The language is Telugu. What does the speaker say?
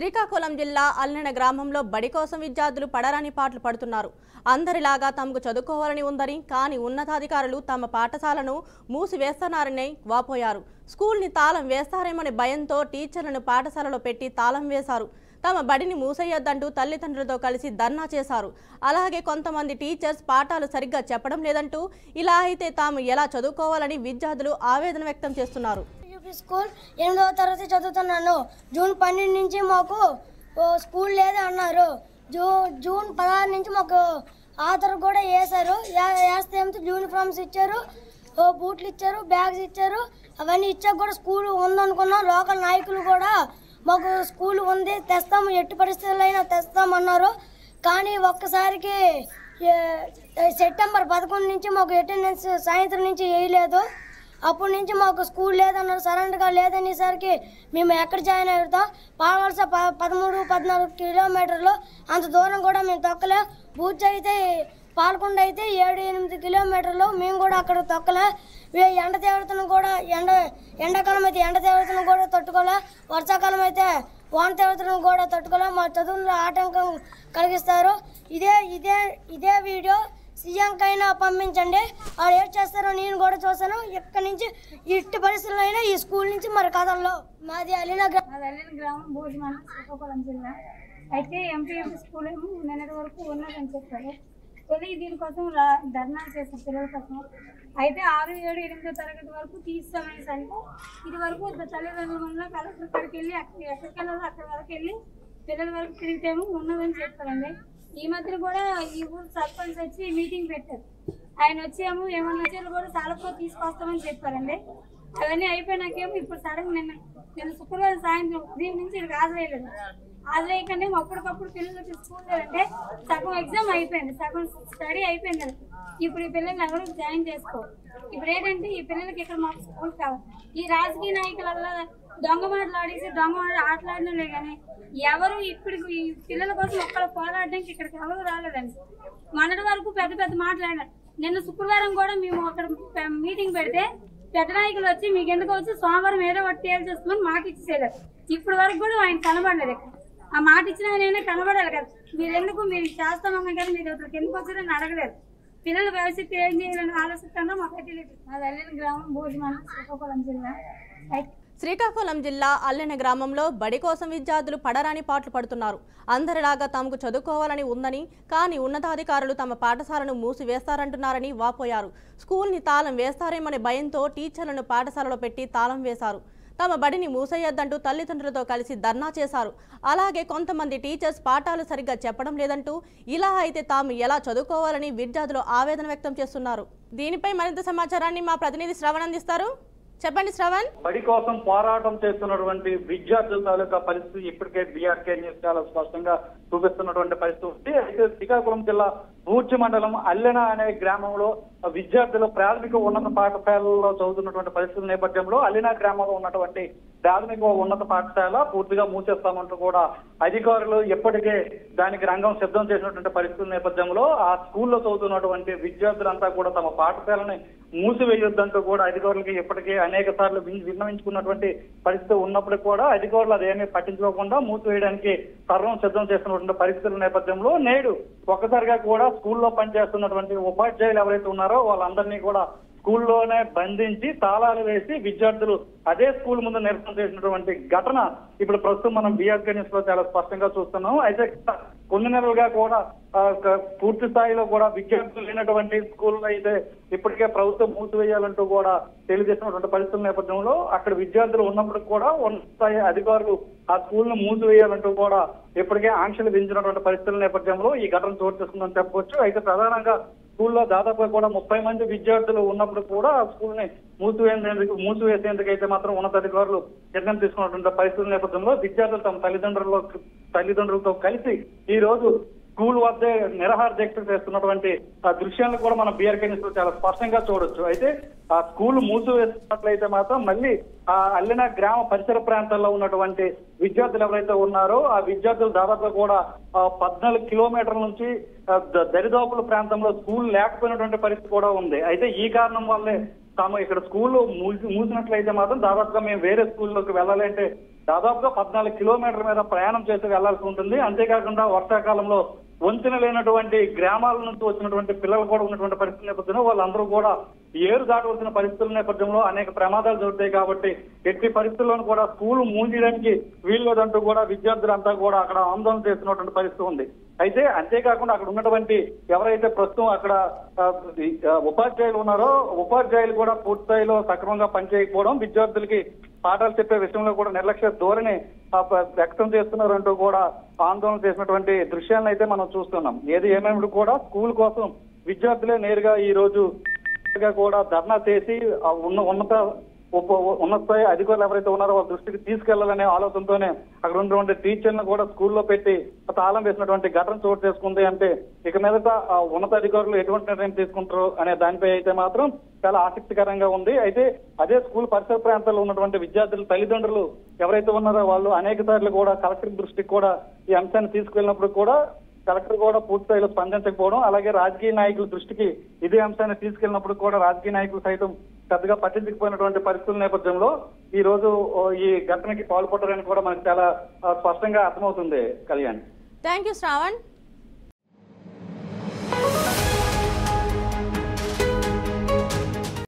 శ్రీకాకుళం జిల్లా అల్లెన గ్రామంలో బడి కోసం విద్యార్థులు పడరాని పాటలు పడుతున్నారు. అందరిలాగా తమకు చదువుకోవాలని ఉందని, కానీ ఉన్నతాధికారులు తమ పాఠశాలను మూసివేస్తున్నారని వాపోయారు. స్కూల్ని తాళం వేస్తారేమనే భయంతో టీచర్లను పాఠశాలలో పెట్టి తాళం వేశారు. తమ బడిని మూసేయొద్దంటూ తల్లిదండ్రులతో కలిసి ధర్నా చేశారు. అలాగే కొంతమంది టీచర్స్ పాఠాలు సరిగ్గా చెప్పడం లేదంటూ, ఇలా అయితే తాము ఎలా చదువుకోవాలని విద్యార్థులు ఆవేదన వ్యక్తం చేస్తున్నారు. స్కూల్ 8వ తరగతి చదువుతున్నాను. జూన్ 12 నుంచి మాకు స్కూల్ లేదే అన్నారు. జూన్ 16 నుంచి మాకు ఆధార్ కూడా వేశారు. వేస్తే ఏమిటి యూనిఫామ్స్ ఇచ్చారు, బూట్లు ఇచ్చారు, బ్యాగ్స్ ఇచ్చారు. అవన్నీ ఇచ్చాక కూడా స్కూల్ ఉందనుకున్నాం. లోకల్ నాయకులు కూడా మాకు స్కూల్ ఉంది, తెస్తాము, ఎట్టి పరిస్థితులైనా తెస్తామన్నారు. కానీ ఒక్కసారికి సెప్టెంబర్ 11 నుంచి మాకు అటెండెన్స్ సాయంత్రం నుంచి వేయలేదు. అప్పటి నుంచి మాకు స్కూల్ లేదన్నారు. సడన్గా లేదనేసరికి మేము ఎక్కడ జాయిన్ అవుతాం? పాలవలస 13-14 కిలోమీటర్లు, అంత దూరం కూడా మేము తొక్కలేం. బూచ్ అయితే పాలకొండ అయితే 7-8 కిలోమీటర్లు, మేము కూడా అక్కడ తొక్కలే. ఎండ తీవ్రతను కూడా ఎండాకాలం అయితే ఎండ తీవ్రతను కూడా తట్టుకోలే, వర్షాకాలం అయితే వాన తీవ్రతను కూడా తట్టుకోలే. మా చదువుల్లో ఆటంకం కలిగిస్తారు. ఇదే వీడియో సీఎంకైనా పంపించండి. వాళ్ళు ఏం చేస్తారో నేను కూడా చూసాను. ఇక్కడి నుంచి ఇట్టి పరిస్థితుల్లో అయినా ఈ స్కూల్ నుంచి మరి కథల్లో మాది అల్లిన గ్రామం భోజనం శ్రీకాకుళం జిల్లా. అయితే ఎంపీఎంపీ స్కూల్ ఏమో నిన్నటి వరకు ఉన్నదని చెప్పారు. కొన్ని దీనికోసం ధర్నా చేసిన పిల్లల కోసం. అయితే 6, 7, 8వ తరగతి వరకు తీస్తామనేసరికి ఇది వరకు తల్లిదండ్రుల వల్ల కలెక్టర్ కాడికి వెళ్ళి ఎక్కడికి వెళ్ళాలో అక్కడి వరకు వెళ్ళి పిల్లల వరకు తిరిగితేమో ఉన్నదని చెప్పారండి. ఈ మధ్యన కూడా ఈ ఊరు సర్పంచ్ వచ్చి మీటింగ్ పెట్టారు. ఆయన వచ్చి ఏమన్నా వచ్చేది కూడా సాలతో తీసుకొస్తామని చెప్పారండి. అవన్నీ అయిపోయినాకేమో ఇప్పుడు సడన్ నిన్న శుక్రవారం సాయంత్రం ఉదయం నుంచి ఇది హాజరయ్యలేదు. హాజరయ్యకంటే అప్పటికప్పుడు పిల్లలకి స్కూల్ లేదంటే సగం ఎగ్జామ్ అయిపోయింది, సగం స్టడీ అయిపోయింది. ఇప్పుడు ఈ పిల్లల్ని ఎవరు జాయిన్ చేసుకోవాలి. ఇప్పుడు ఏంటంటే ఈ పిల్లలకి ఇక్కడ మాకు స్కూల్ కావాలి. ఈ రాజకీయ నాయకులలో దొంగ మాటలు ఆడేసి దొంగ మాటలు ఆటలాడినలే కానీ ఎవరు ఇప్పుడు ఈ పిల్లల కోసం ఒక్కడ పోరాడడానికి ఇక్కడికి ఎవరు రాలేదండి. మొన్నటి వరకు పెద్ద మాట్లాడారు. నిన్న శుక్రవారం కూడా మేము అక్కడ మీటింగ్ పెడితే పెద్ద నాయకులు వచ్చి మీకు ఎందుకు వచ్చి సోమవారం ఏదో ఒకటి తేల్చేస్తామని మాట ఇచ్చేసారు. ఇప్పటి వరకు కూడా ఆయన కనబడలేదు. ఆ మాట ఇచ్చిన ఆయన కనబడాలి కదా. మీరు చేస్తామన్నా కానీ మీరు ఇక్కడికి ఎందుకు వచ్చారని అడగలేదు. పిల్లల భవిష్యత్తు ఏం చేయాలని ఆలోచిస్తానో మాకు తెలియదు. అది అల్లిన గ్రామం భోజనం శ్రీకాకుళం జిల్లా. శ్రీకాకుళం జిల్లా అల్లెన గ్రామంలో బడి కోసం విద్యార్థులు పడరాని పాటలు పడుతున్నారు. అందరిలాగా తమకు చదువుకోవాలని ఉందని, కానీ ఉన్నతాధికారులు తమ పాఠశాలను మూసివేస్తారంటున్నారని వాపోయారు. స్కూల్ని తాళం వేస్తారేమనే భయంతో టీచర్లను పాఠశాలలో పెట్టి తాళం వేశారు. తమ బడిని మూసేయొద్దంటూ తల్లిదండ్రులతో కలిసి ధర్నా చేశారు. అలాగే కొంతమంది టీచర్స్ పాఠాలు సరిగ్గా చెప్పడం లేదంటూ, ఇలా అయితే తాము ఎలా చదువుకోవాలని విద్యార్థులు ఆవేదన వ్యక్తం చేస్తున్నారు. దీనిపై మరింత సమాచారాన్ని మా ప్రతినిధి శ్రవణ్ అందిస్తారు. చెప్పండి శ్రవణ్. బడి కోసం పోరాటం చేస్తున్నటువంటి విద్యార్థుల తాలూకా పరిస్థితి ఇప్పటికే బీఆర్కే న్యూస్ చాలా స్పష్టంగా చూపిస్తున్నటువంటి పరిస్థితి. అయితే శ్రీకాకుళం జిల్లా బూర్చి మండలం అల్లెన అనే గ్రామంలో విద్యార్థులు ప్రాథమిక ఉన్నత పాఠశాలలో చదువుతున్నటువంటి పరిస్థితుల నేపథ్యంలో అల్లెన గ్రామంలో ఉన్నటువంటి ప్రాథమిక ఉన్నత పాఠశాల పూర్తిగా మూసేస్తామంటూ కూడా అధికారులు ఎప్పటికే దానికి రంగం సిద్ధం చేసినటువంటి పరిస్థితుల నేపథ్యంలో ఆ స్కూల్లో చదువుతున్నటువంటి విద్యార్థులంతా కూడా తమ పాఠశాలని మూసివేయొద్దంటూ కూడా అధికారులకి ఇప్పటికే అనేక సార్లు విన్నవించుకున్నటువంటి పరిస్థితి ఉన్నప్పటికీ కూడా అధికారులు అదేమీ పట్టించుకోకుండా మూసివేయడానికి సర్వం సిద్ధం చేస్తున్నటువంటి పరిస్థితుల నేపథ్యంలో నేడు ఒక్కసారిగా కూడా స్కూల్లో పనిచేస్తున్నటువంటి ఉపాధ్యాయులు ఎవరైతే ఉన్నారో వాళ్ళందరినీ కూడా స్కూల్లోనే బంధించి తాళాలు వేసి విద్యార్థులు అదే స్కూల్ ముందు నిరసన చేసినటువంటి ఘటన ఇప్పుడు ప్రస్తుతం మనం బీఆర్కే న్యూస్ లో చాలా స్పష్టంగా చూస్తున్నాం. అయితే కొన్ని నెలలుగా కూడా పూర్తి స్థాయిలో కూడా విద్యార్థులు లేనటువంటి స్కూల్లో అయితే ఇప్పటికే ప్రభుత్వం మూసివేయాలంటూ కూడా తెలియజేసినటువంటి పరిస్థితుల నేపథ్యంలో అక్కడ విద్యార్థులు ఉన్నప్పటికీ కూడా ఉన్నత స్థాయి అధికారులు ఆ స్కూల్ ను మూసివేయాలంటూ కూడా ఇప్పటికే ఆంక్షలు విధించినటువంటి పరిస్థితుల నేపథ్యంలో ఈ ఘటన చోటు చేసుకుందని చెప్పవచ్చు. అయితే ప్రధానంగా స్కూల్లో దాదాపుగా కూడా 30 మంది విద్యార్థులు ఉన్నప్పుడు కూడా ఆ స్కూల్ ని మూసివేసేందుకు అయితే మాత్రం ఉన్నతాధికారులు నిర్ణయం తీసుకున్నటువంటి పరిస్థితుల నేపథ్యంలో విద్యార్థులు తమ తల్లిదండ్రులతో కలిసి ఈ రోజు స్కూల్ వద్దే నిరాహార దీక్ష చేస్తున్నటువంటి ఆ దృశ్యాలను కూడా మనం బీఆర్కే న్యూస్ లో చాలా స్పష్టంగా చూడొచ్చు. అయితే ఆ స్కూల్ మూసివేసినట్లయితే మాత్రం మళ్ళీ ఆ అల్లెన గ్రామ పరిసర ప్రాంతాల్లో ఉన్నటువంటి విద్యార్థులు ఎవరైతే ఉన్నారో ఆ విద్యార్థులు దాదాపుగా కూడా 14 కిలోమీటర్ల నుంచి దరిదాపుల ప్రాంతంలో స్కూల్ లేకపోయినటువంటి పరిస్థితి కూడా ఉంది. అయితే ఈ కారణం వల్లే తాము ఇక్కడ స్కూల్లో మూసినట్లయితే మాత్రం దాదాపుగా మేము వేరే స్కూల్లోకి వెళ్ళాలి అంటే దాదాపుగా 14 కిలోమీటర్ల మీద ప్రయాణం చేసి వెళ్లాల్సి ఉంటుంది. అంతేకాకుండా వర్షాకాలంలో వంతెన లేనటువంటి గ్రామాల నుంచి వచ్చినటువంటి పిల్లలు కూడా ఉన్నటువంటి పరిస్థితి నేపథ్యంలో వాళ్ళందరూ కూడా ఏరు దాటవలసిన పరిస్థితుల నేపథ్యంలో అనేక ప్రమాదాలు జరుగుతాయి. కాబట్టి ఎట్టి పరిస్థితుల్లోనూ కూడా స్కూల్ మూసేయడానికి వీల్లేదంటూ కూడా విద్యార్థులంతా కూడా అక్కడ ఆందోళన చేస్తున్నటువంటి పరిస్థితి ఉంది. అయితే అంతేకాకుండా అక్కడ ఉన్నటువంటి ఎవరైతే ప్రస్తుతం అక్కడ ఉపాధ్యాయులు ఉన్నారో ఉపాధ్యాయులు కూడా పూర్తి స్థాయిలో సక్రమంగా పనిచేయకపోవడం, విద్యార్థులకి పాఠాలు చెప్పే విషయంలో కూడా నిర్లక్ష్య ధోరణి వ్యక్తం చేస్తున్నారంటూ కూడా ఆందోళన చేసినటువంటి దృశ్యాలను అయితే మనం చూస్తున్నాం. ఏది ఏమైనా కూడా స్కూల్ కోసం విద్యార్థులే నేరుగా ఈ రోజు కూడా ధర్నా చేసి ఉన్నత స్థాయి అధికారులు ఎవరైతే ఉన్నారో వాళ్ళ దృష్టికి తీసుకెళ్లాలనే ఆలోచనతోనే అక్కడ ఉన్నటువంటి టీచర్లను కూడా స్కూల్లో పెట్టి తాళం వేసినటువంటి ఘటన చోటు చేసుకుంది. అంటే ఇక మీదట ఉన్నతాధికారులు ఎటువంటి నిర్ణయం తీసుకుంటారు అనే దానిపై అయితే మాత్రం చాలా ఆసక్తికరంగా ఉంది. అయితే అదే స్కూల్ పరిసర ప్రాంతాల్లో ఉన్నటువంటి విద్యార్థుల తల్లిదండ్రులు ఎవరైతే ఉన్నారో వాళ్ళు అనేక సార్లు కూడా కలెక్టర్ దృష్టికి కూడా ఈ అంశాన్ని తీసుకెళ్ళినప్పుడు కూడా కలెక్టర్ కూడా పూర్తి స్థాయిలో స్పందించకపోవడం, అలాగే రాజకీయ నాయకుల దృష్టికి ఇదే అంశాన్ని తీసుకెళ్ళినప్పుడు కూడా రాజకీయ నాయకులు సైతం పెద్దగా పట్టించకపోయినటువంటి పరిస్థితుల నేపథ్యంలో ఈ రోజు ఈ ఘటనకి పాల్పడ్డారని కూడా మనకు చాలా స్పష్టంగా అర్థమవుతుంది. Kalyan, thank you Shravan.